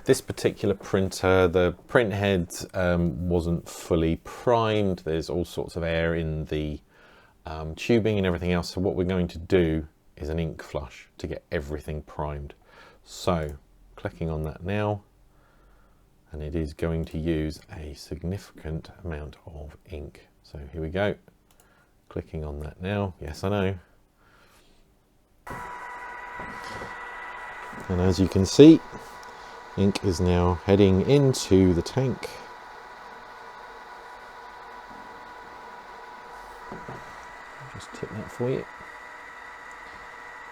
This particular printer, the print head wasn't fully primed. There's all sorts of air in the tubing and everything else. So what we're going to do is an ink flush to get everything primed. So clicking on that now, and it is going to use a significant amount of ink. So here we go. Clicking on that now. Yes, I know. And as you can see, ink is now heading into the tank. I'll just tip that for you.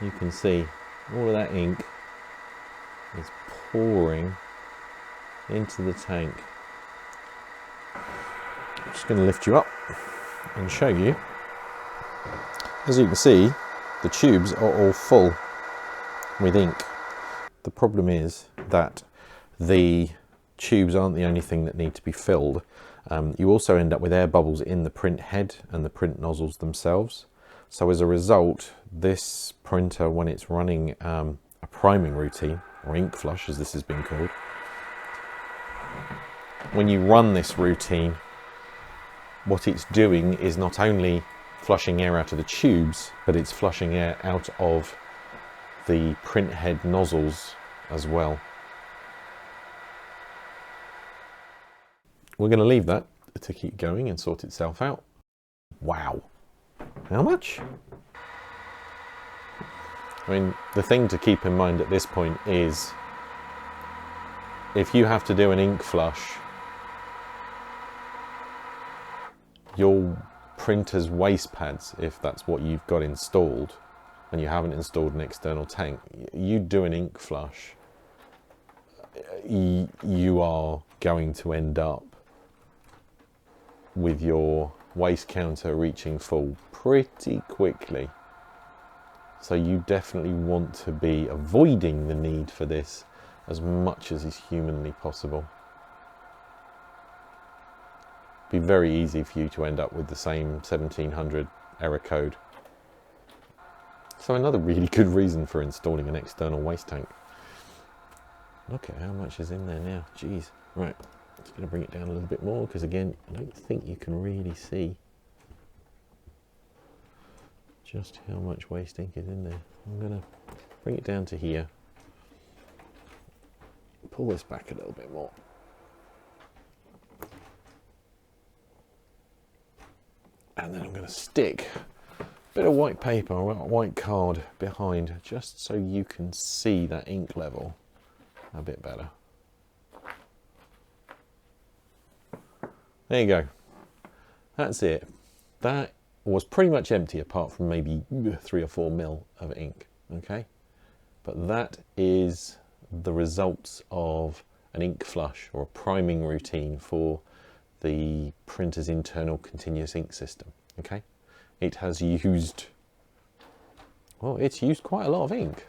You can see all of that ink is pouring into the tank. I'm just going to lift you up and show you. As you can see, the tubes are all full with ink. The problem is that the tubes aren't the only thing that need to be filled. You also end up with air bubbles in the print head and the print nozzles themselves. So as a result, this printer, when it's running a priming routine, or ink flush as this has been called, when you run this routine, what it's doing is not only flushing air out of the tubes, but it's flushing air out of the print head nozzles as well. We're going to leave that to keep going and sort itself out. Wow. How much? I mean, the thing to keep in mind at this point is if you have to do an ink flush, your printer's waste pads, if that's what you've got installed, and you haven't installed an external tank, you do an ink flush, you are going to end up with your waste counter reaching full pretty quickly. So you definitely want to be avoiding the need for this as much as is humanly possible. It'd be very easy for you to end up with the same 1700 error code. So another really good reason for installing an external waste tank. Look at how much is in there now. Jeez. Right, just going to bring it down a little bit more because again, I don't think you can really see just how much waste ink is in there. I'm going to bring it down to here. Pull this back a little bit more. And then I'm going to stick a bit of white paper or white card behind just so you can see that ink level a bit better. There you go. That's it. That was pretty much empty apart from maybe 3 or 4 mil of ink. Okay, but that is the results of an ink flush or a priming routine for the printer's internal continuous ink system. Okay, it has used, well, it's used quite a lot of ink.